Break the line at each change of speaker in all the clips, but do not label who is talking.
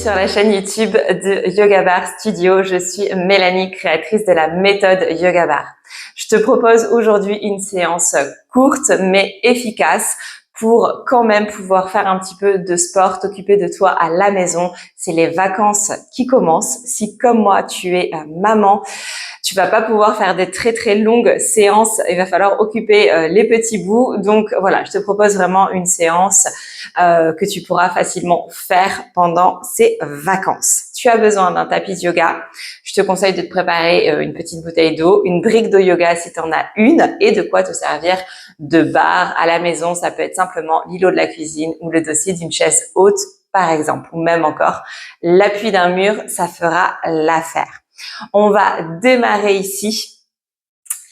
sur la chaîne YouTube de Yoga Bar Studio. Je suis Mélanie, créatrice de la méthode Yoga Bar. Je te propose aujourd'hui une séance courte mais efficace pour quand même pouvoir faire un petit peu de sport, t'occuper de toi à la maison. C'est les vacances qui commencent. Si comme moi, tu es maman, tu vas pas pouvoir faire des très longues séances. Il va falloir occuper les petits bouts. Donc voilà, je te propose vraiment une séance que tu pourras facilement faire pendant ces vacances. Tu as besoin d'un tapis de yoga. Je te conseille de te préparer une petite bouteille d'eau, une brique de yoga si tu en as une, et de quoi te servir de barre à la maison. Ça peut être simplement l'îlot de la cuisine ou le dossier d'une chaise haute, par exemple, ou même encore l'appui d'un mur, ça fera l'affaire. On va démarrer ici,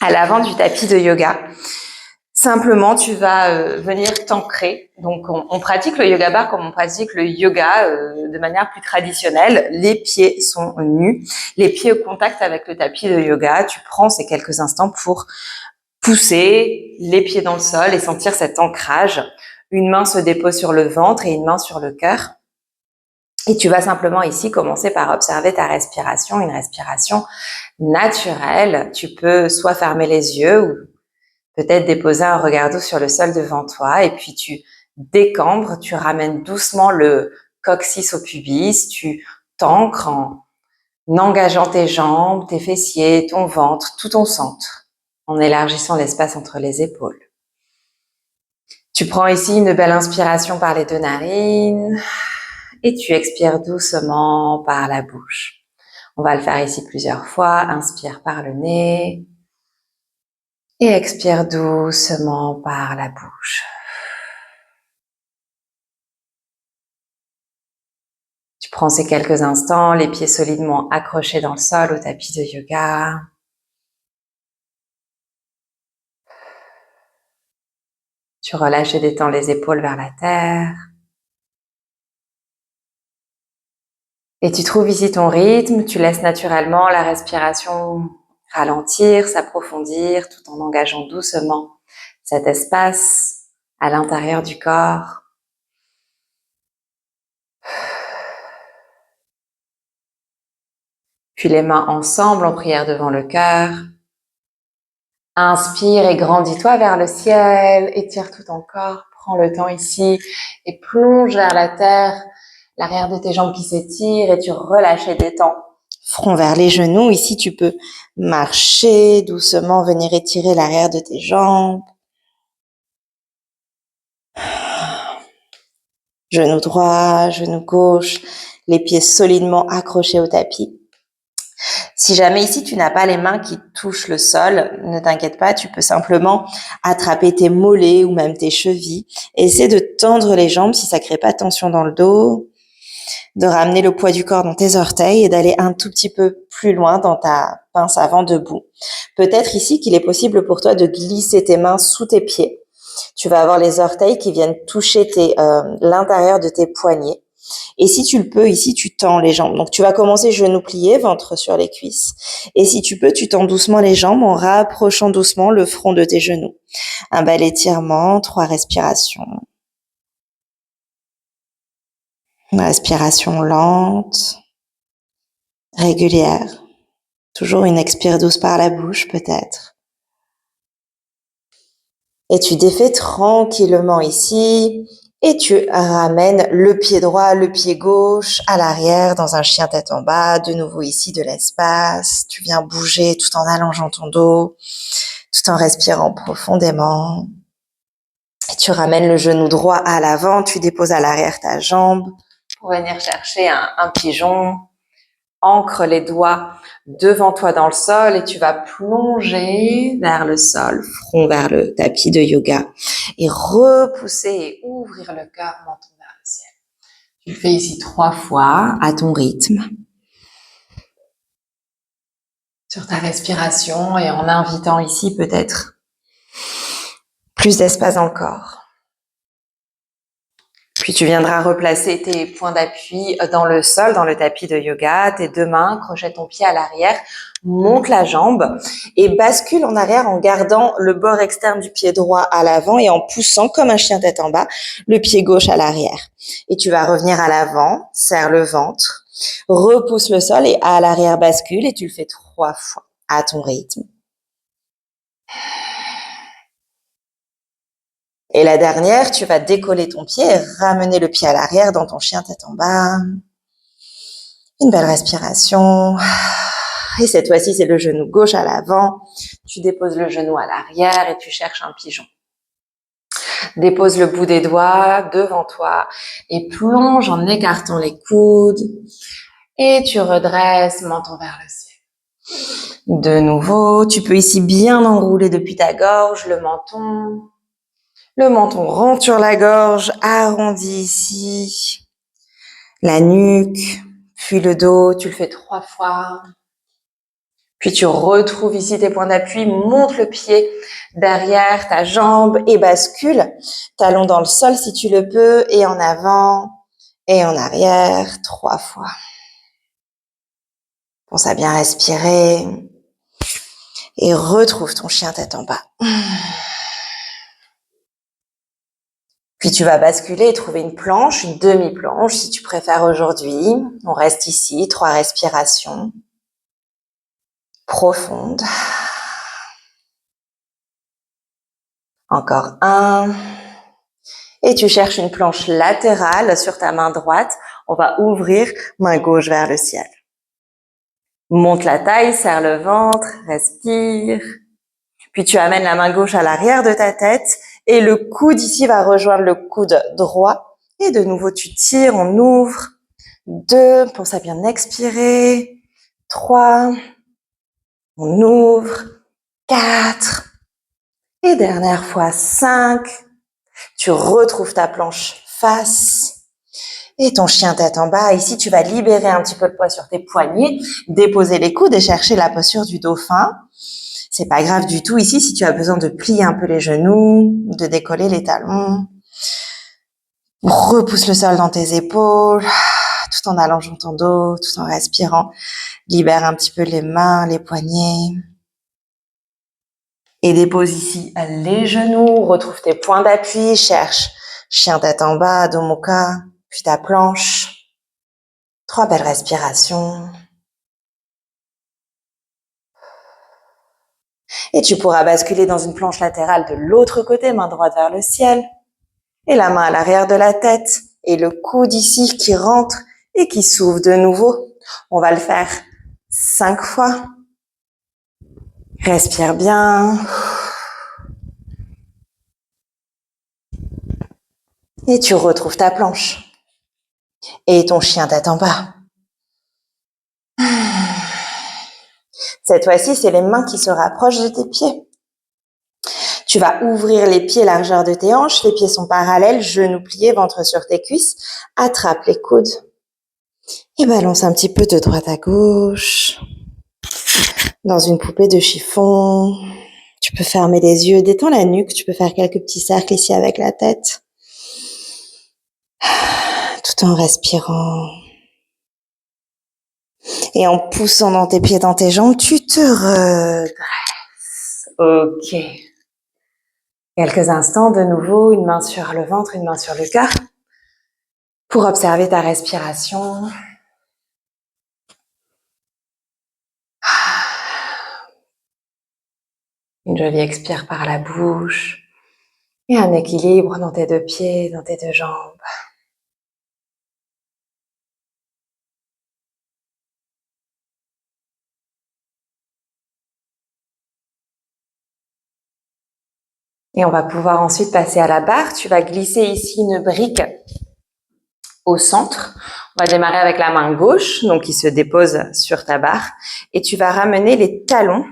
à l'avant du tapis de yoga. Simplement, tu vas venir t'ancrer. Donc, on pratique le yoga bar comme on pratique le yoga de manière plus traditionnelle. Les pieds sont nus, les pieds au contact avec le tapis de yoga. Tu prends ces quelques instants pour pousser les pieds dans le sol et sentir cet ancrage. Une main se dépose sur le ventre et une main sur le cœur. Et tu vas simplement ici commencer par observer ta respiration, une respiration naturelle. Tu peux soit fermer les yeux ou peut-être déposer un regard doux sur le sol devant toi et puis tu décambres, tu ramènes doucement le coccyx au pubis, tu t'ancres en engageant tes jambes, tes fessiers, ton ventre, tout ton centre, en élargissant l'espace entre les épaules. Tu prends ici une belle inspiration par les deux narines et tu expires doucement par la bouche. On va le faire ici plusieurs fois. Inspire par le nez et expire doucement par la bouche. Tu prends ces quelques instants, les pieds solidement accrochés dans le sol au tapis de yoga. Tu relâches et détends les épaules vers la terre. Et tu trouves ici ton rythme, tu laisses naturellement la respiration ralentir, s'approfondir, tout en engageant doucement cet espace à l'intérieur du corps. Puis les mains ensemble en prière devant le cœur. Inspire et grandis-toi vers le ciel, étire tout ton corps, prends le temps ici et plonge vers la terre, l'arrière de tes jambes qui s'étire et tu relâches et détends. Front vers les genoux, ici tu peux marcher doucement, venir étirer l'arrière de tes jambes. Genou droit, genou gauche, les pieds solidement accrochés au tapis. Si jamais ici tu n'as pas les mains qui touchent le sol, ne t'inquiète pas, tu peux simplement attraper tes mollets ou même tes chevilles. Essaie de tendre les jambes si ça crée pas de tension dans le dos, de ramener le poids du corps dans tes orteils et d'aller un tout petit peu plus loin dans ta pince avant debout. Peut-être ici qu'il est possible pour toi de glisser tes mains sous tes pieds. Tu vas avoir les orteils qui viennent toucher l'intérieur de tes poignets. Et si tu le peux, ici, tu tends les jambes. Donc, tu vas commencer genoux pliés, ventre sur les cuisses. Et si tu peux, tu tends doucement les jambes en rapprochant doucement le front de tes genoux. Un bel étirement, 3 respirations. Une respiration lente, régulière. Toujours une expire douce par la bouche, peut-être. Et tu défais tranquillement ici. Et tu ramènes le pied droit, le pied gauche à l'arrière dans un chien tête en bas. De nouveau ici de l'espace. Tu viens bouger tout en allongeant ton dos, tout en respirant profondément. Et tu ramènes le genou droit à l'avant. Tu déposes à l'arrière ta jambe pour venir chercher un pigeon. Ancre les doigts devant toi dans le sol et tu vas plonger vers le sol, front vers le tapis de yoga et repousser et ouvrir le cœur, menton vers le ciel. Tu le fais ici 3 fois à ton rythme, sur ta respiration et en invitant ici peut-être plus d'espace dans le corps. Puis tu viendras replacer tes points d'appui dans le sol, dans le tapis de yoga, tes deux mains, crochet ton pied à l'arrière, monte la jambe et bascule en arrière en gardant le bord externe du pied droit à l'avant et en poussant comme un chien tête en bas, le pied gauche à l'arrière. Et tu vas revenir à l'avant, serre le ventre, repousse le sol et à l'arrière bascule et tu le fais 3 fois à ton rythme. Et la dernière, tu vas décoller ton pied et ramener le pied à l'arrière dans ton chien tête en bas. Une belle respiration. Et cette fois-ci, c'est le genou gauche à l'avant. Tu déposes le genou à l'arrière et tu cherches un pigeon. Dépose le bout des doigts devant toi et plonge en écartant les coudes. Et tu redresses, menton vers le ciel. De nouveau, tu peux ici bien enrouler depuis ta gorge le menton. Le menton rentre sur la gorge, arrondi ici. La nuque, puis le dos, tu le fais 3 fois. Puis tu retrouves ici tes points d'appui, monte le pied derrière ta jambe et bascule. Talon dans le sol si tu le peux, et en avant et en arrière, 3 fois. Pense à bien respirer et retrouve ton chien tête en bas. Puis tu vas basculer et trouver une planche, une demi-planche si tu préfères aujourd'hui. On reste ici, 3 respirations profondes. Encore 1. Et tu cherches une planche latérale sur ta main droite. On va ouvrir main gauche vers le ciel. Monte la taille, serre le ventre, respire. Puis tu amènes la main gauche à l'arrière de ta tête et le coude ici va rejoindre le coude droit. Et de nouveau, tu tires, on ouvre. 2, pense à bien expirer. 3, on ouvre. 4, et dernière fois 5. Tu retrouves ta planche face et ton chien tête en bas. Ici, tu vas libérer un petit peu le poids sur tes poignets, déposer les coudes et chercher la posture du dauphin. C'est pas grave du tout ici si tu as besoin de plier un peu les genoux, de décoller les talons. Repousse le sol dans tes épaules, tout en allongeant ton dos, tout en respirant. Libère un petit peu les mains, les poignets. Et dépose ici les genoux, retrouve tes points d'appui, cherche chien tête en bas, Adho Mukha, puis ta planche. 3 belles respirations. Et tu pourras basculer dans une planche latérale de l'autre côté, main droite vers le ciel. Et la main à l'arrière de la tête. Et le coude ici qui rentre et qui s'ouvre de nouveau. On va le faire 5 fois. Respire bien. Et tu retrouves ta planche. Et ton chien tête en bas. Cette fois-ci, c'est les mains qui se rapprochent de tes pieds. Tu vas ouvrir les pieds largeur de tes hanches. Les pieds sont parallèles, genoux pliés, ventre sur tes cuisses. Attrape les coudes. Et balance un petit peu de droite à gauche. Dans une poupée de chiffon. Tu peux fermer les yeux, détends la nuque. Tu peux faire quelques petits cercles ici avec la tête. Tout en respirant. Et en poussant dans tes pieds, dans tes jambes, tu te redresses. Ok. Quelques instants, de nouveau, une main sur le ventre, une main sur le cœur, pour observer ta respiration. Une jolie expire par la bouche. Et un équilibre dans tes 2 pieds, dans tes 2 jambes. Et on va pouvoir ensuite passer à la barre. Tu vas glisser ici une brique au centre. On va démarrer avec la main gauche, donc qui se dépose sur ta barre. Et tu vas ramener les talons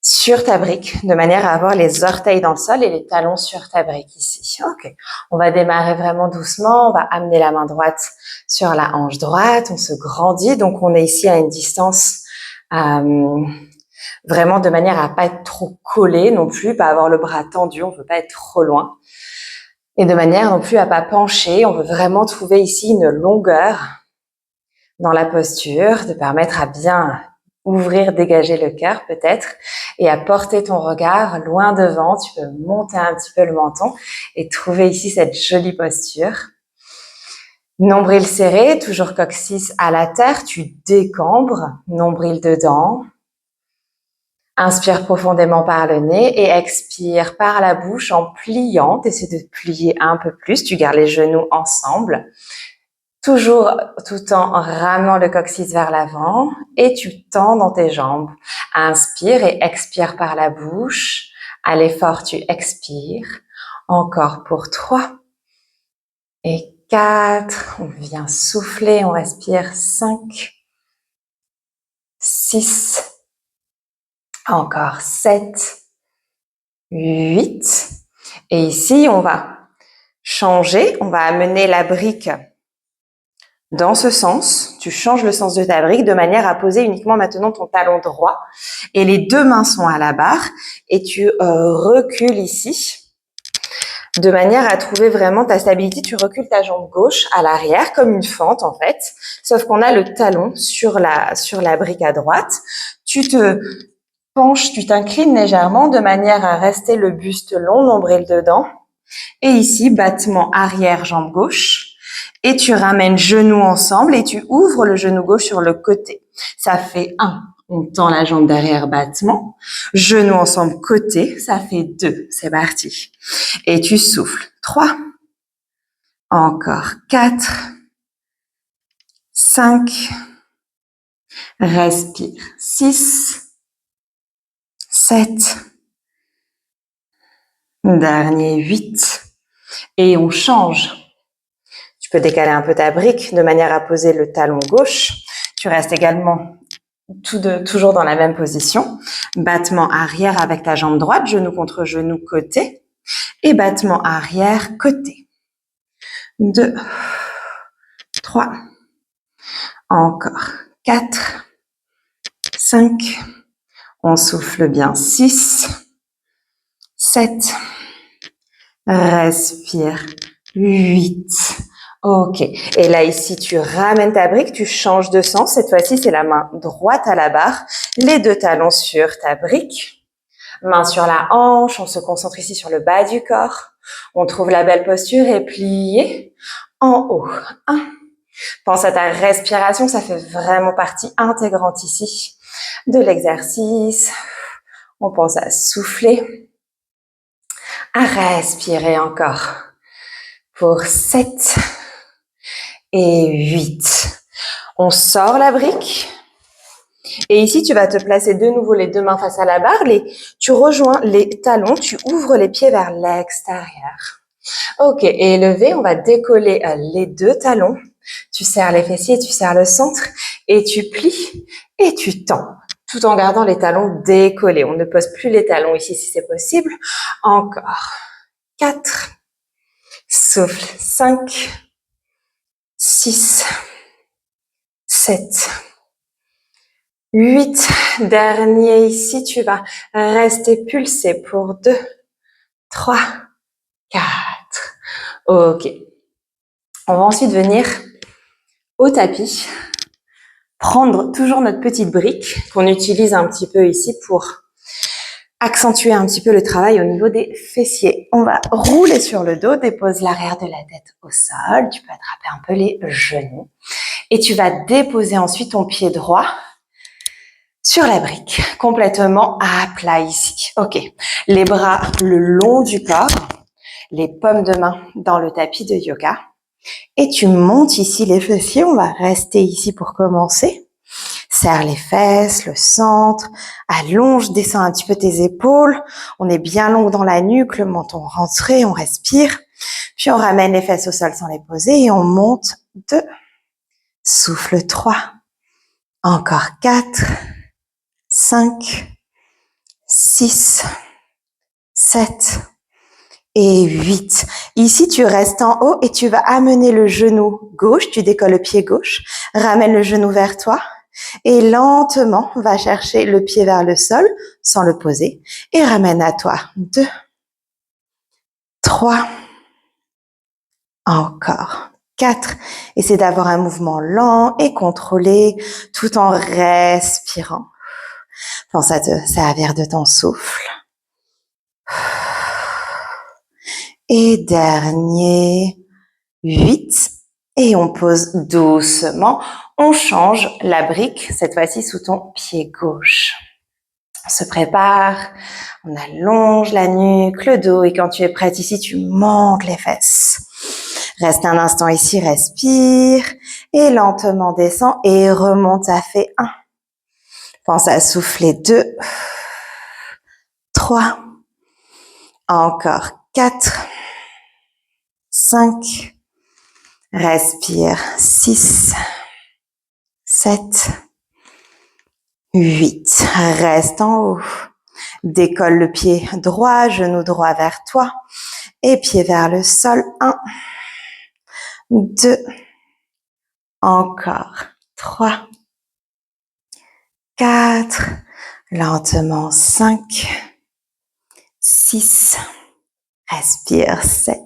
sur ta brique, de manière à avoir les orteils dans le sol et les talons sur ta brique ici. Ok. On va démarrer vraiment doucement. On va amener la main droite sur la hanche droite. On se grandit. Donc, on est ici à une distance vraiment de manière à pas être trop collé non plus, pas avoir le bras tendu. On veut pas être trop loin. Et de manière non plus à pas pencher, on veut vraiment trouver ici une longueur dans la posture, de permettre à bien ouvrir, dégager le cœur peut-être, et à porter ton regard loin devant. Tu peux monter un petit peu le menton et trouver ici cette jolie posture. Nombril serré, toujours coccyx à la terre, tu décambres, nombril dedans. Inspire profondément par le nez et expire par la bouche en pliant. Essaie de plier un peu plus, tu gardes les genoux ensemble. Toujours tout en ramenant le coccyx vers l'avant et tu tends dans tes jambes. Inspire et expire par la bouche. À l'effort, tu expires. Encore pour 3 et 4. On vient souffler, on respire 5, 6, encore 7, 8. Et ici, on va changer, on va amener la brique dans ce sens. Tu changes le sens de ta brique de manière à poser uniquement maintenant ton talon droit et les deux mains sont à la barre et tu recules ici de manière à trouver vraiment ta stabilité. Tu recules ta jambe gauche à l'arrière comme une fente en fait, sauf qu'on a le talon sur la brique à droite. Tu te penches, tu t'inclines légèrement de manière à rester le buste long, nombril dedans. Et ici, battement arrière, jambe gauche. Et tu ramènes genoux ensemble et tu ouvres le genou gauche sur le côté. Ça fait 1. On tend la jambe derrière, battement. Genoux ensemble, côté. Ça fait 2. C'est parti. Et tu souffles. 3. Encore 4. 5. Respire. 6. 7. Dernier 8. Et on change. Tu peux décaler un peu ta brique de manière à poser le talon gauche. Tu restes également toujours dans la même position. Battement arrière avec ta jambe droite, genou contre genou, côté. Et battement arrière, côté. 2, 3, encore 4, 5. On souffle bien. 6, 7. Respire. 8. Ok. Et là, ici, tu ramènes ta brique, tu changes de sens. Cette fois-ci, c'est la main droite à la barre, les deux talons sur ta brique, main sur la hanche. On se concentre ici sur le bas du corps. On trouve la belle posture et plié en haut. 1. Pense à ta respiration, ça fait vraiment partie intégrante ici de l'exercice. On pense à souffler, à respirer encore pour 7 et 8. On sort la brique. Et ici, tu vas te placer de nouveau les deux mains face à la barre. Tu rejoins les talons, tu ouvres les pieds vers l'extérieur. Ok, et élevé, on va décoller les deux talons. Tu serres les fessiers, tu serres le centre et tu plies et tu tends, tout en gardant les talons décollés. On ne pose plus les talons ici si c'est possible. Encore 4. Souffle. 5, 6, 7, 8. Dernier ici, tu vas rester pulsé pour 2, 3, 4. Ok. On va ensuite venir au tapis, prendre toujours notre petite brique qu'on utilise un petit peu ici pour accentuer un petit peu le travail au niveau des fessiers. On va rouler sur le dos, dépose l'arrière de la tête au sol, tu peux attraper un peu les genoux et tu vas déposer ensuite ton pied droit sur la brique, complètement à plat ici. Ok, les bras le long du corps, les paumes de main dans le tapis de yoga et tu montes ici les fessiers. On va rester ici pour commencer. Serre les fesses, le centre, allonge, descends un petit peu tes épaules. On est bien long dans la nuque, le menton rentré, on respire. Puis on ramène les fesses au sol sans les poser et on monte 2. Souffle 3. Encore 4, 5, 6, 7 et 8. Ici, tu restes en haut et tu vas amener le genou gauche, tu décolles le pied gauche, ramène le genou vers toi. Et lentement, va chercher le pied vers le sol sans le poser et ramène à toi. 2, 3,
Encore. 4. Essaie d'avoir un mouvement lent et contrôlé tout en respirant. Pense à te servir de ton souffle. Et dernier, 8. Et on pose doucement. On change la brique, cette fois-ci sous ton pied gauche. On se prépare, on allonge la nuque, le dos, et quand tu es prête ici, tu montes les fesses. Reste un instant ici, respire, et lentement descends et remonte, ça fait 1. Pense à souffler 2, 3, encore 4, 5, respire 6, 7, 8. Reste en haut. Décolle le pied droit, genou droit vers toi et pied vers le sol. 1, 2, encore 3, 4, lentement 5, 6, respire 7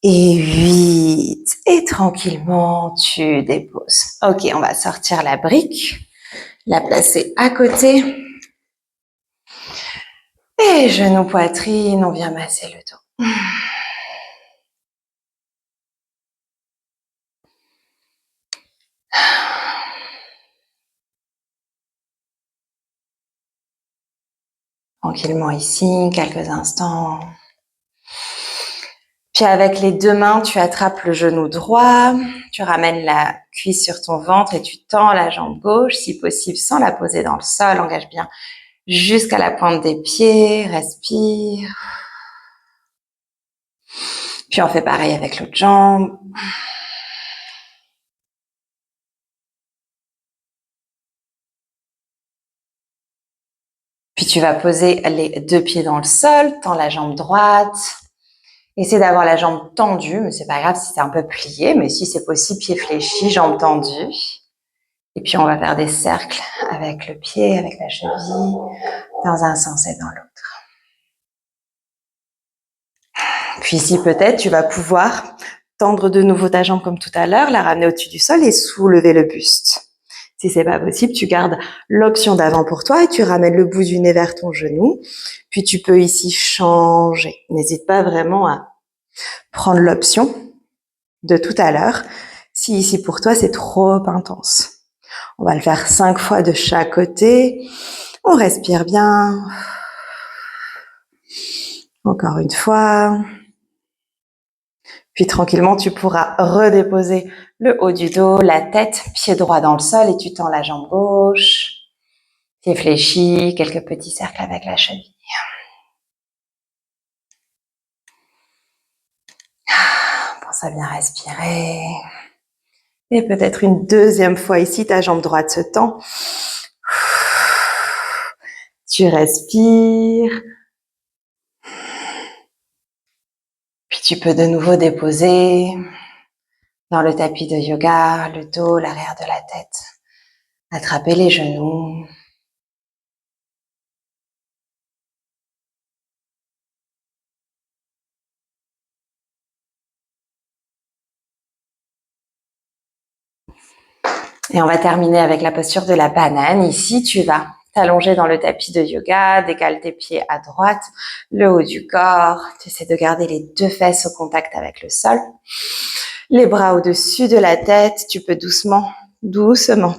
et 8. Et tranquillement, tu déposes. Ok, on va sortir la brique, la placer à côté. Et genou, poitrine, on vient masser le dos. Tranquillement ici, quelques instants. Puis avec les 2 mains, tu attrapes le genou droit, tu ramènes la cuisse sur ton ventre et tu tends la jambe gauche, si possible sans la poser dans le sol. Engage bien jusqu'à la pointe des pieds, respire. Puis on fait pareil avec l'autre jambe. Puis tu vas poser les 2 pieds dans le sol, tends la jambe droite. Essaie d'avoir la jambe tendue, mais c'est pas grave si c'est un peu plié, mais si c'est possible, pied fléchi, jambe tendue. Et puis on va faire des cercles avec le pied, avec la cheville, dans un sens et dans l'autre. Puis ici peut-être tu vas pouvoir tendre de nouveau ta jambe comme tout à l'heure, la ramener au-dessus du sol et soulever le buste. Si c'est pas possible, tu gardes l'option d'avant pour toi et tu ramènes le bout du nez vers ton genou. Puis tu peux ici changer. N'hésite pas vraiment à prendre l'option de tout à l'heure. Si ici pour toi c'est trop intense. On va le faire 5 fois de chaque côté. On respire bien. Encore une fois. Puis tranquillement, tu pourras redéposer le haut du dos, la tête, pied droit dans le sol et tu tends la jambe gauche. Pied fléchi, quelques petits cercles avec la cheville. Pense à bien respirer. Et peut-être une deuxième fois ici, ta jambe droite se tend. Tu respires. Puis tu peux de nouveau déposer dans le tapis de yoga, le dos, l'arrière de la tête. Attraper les genoux. Et on va terminer avec la posture de la banane. Ici, tu vas t'allonger dans le tapis de yoga, décale tes pieds à droite, le haut du corps. Tu essaies de garder les 2 fesses au contact avec le sol. Les bras au-dessus de la tête. Tu peux doucement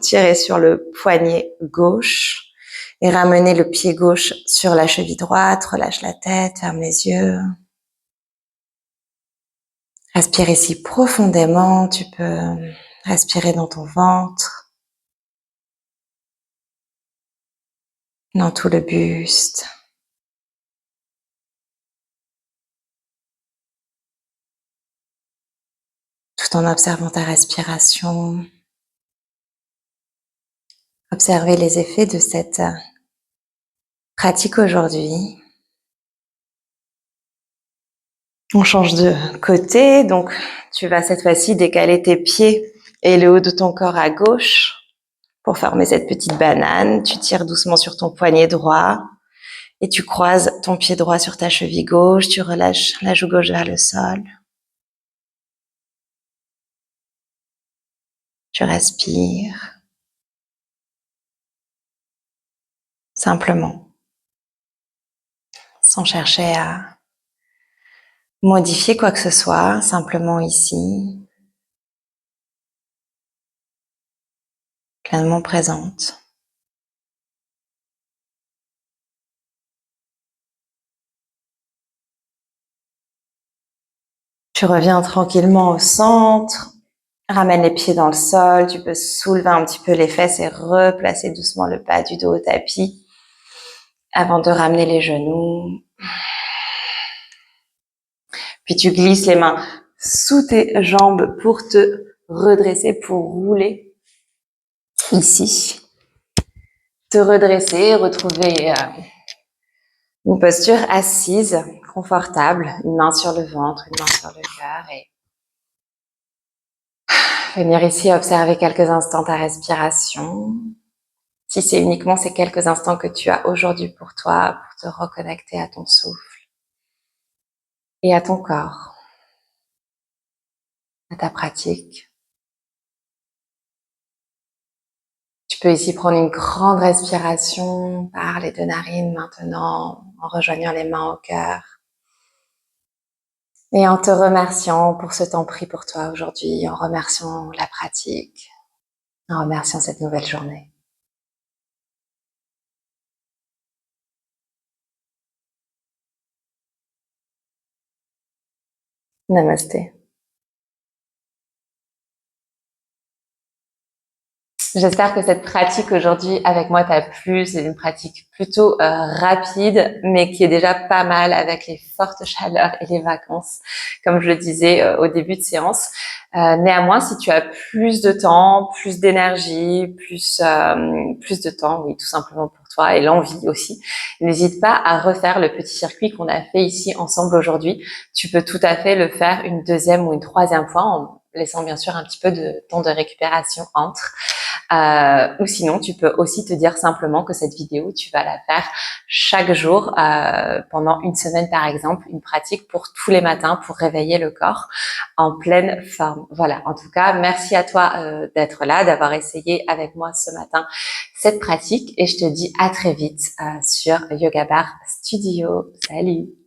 tirer sur le poignet gauche et ramener le pied gauche sur la cheville droite. Relâche la tête, ferme les yeux. Respire ici profondément. Tu peux respirer dans ton ventre, dans tout le buste. Tout en observant ta respiration. Observer les effets de cette pratique aujourd'hui. On change de côté, donc tu vas cette fois-ci décaler tes pieds et le haut de ton corps à gauche pour former cette petite banane. Tu tires doucement sur ton poignet droit et tu croises ton pied droit sur ta cheville gauche. Tu relâches la joue gauche vers le sol. Tu respires. Simplement. Sans chercher à modifier quoi que ce soit, simplement ici, pleinement présente. Tu reviens tranquillement au centre, ramène les pieds dans le sol, tu peux soulever un petit peu les fesses et replacer doucement le bas du dos au tapis avant de ramener les genoux. Puis tu glisses les mains sous tes jambes pour te redresser, pour rouler ici. Te redresser, retrouver une posture assise, confortable, une main sur le ventre, une main sur le cœur et venir ici observer quelques instants ta respiration. Si c'est uniquement ces quelques instants que tu as aujourd'hui pour toi, pour te reconnecter à ton souffle et à ton corps, à ta pratique. Tu peux ici prendre une grande respiration par les deux narines maintenant, en rejoignant les mains au cœur. Et en te remerciant pour ce temps pris pour toi aujourd'hui, en remerciant la pratique, en remerciant cette nouvelle journée. Namasté. J'espère que cette pratique aujourd'hui avec moi t'a plu. C'est une pratique plutôt rapide, mais qui est déjà pas mal avec les fortes chaleurs et les vacances, comme je le disais au début de séance. Néanmoins, si tu as plus de temps, plus d'énergie, plus de temps, oui, tout simplement pour toi et l'envie aussi, n'hésite pas à refaire le petit circuit qu'on a fait ici ensemble aujourd'hui. Tu peux tout à fait le faire une deuxième ou une troisième fois en laissant bien sûr un petit peu de temps de récupération entre. Ou sinon, tu peux aussi te dire simplement que cette vidéo, tu vas la faire chaque jour pendant une semaine par exemple, une pratique pour tous les matins pour réveiller le corps en pleine forme. Voilà, en tout cas, merci à toi d'être là, d'avoir essayé avec moi ce matin cette pratique et je te dis à très vite sur Yoga Bar Studio. Salut!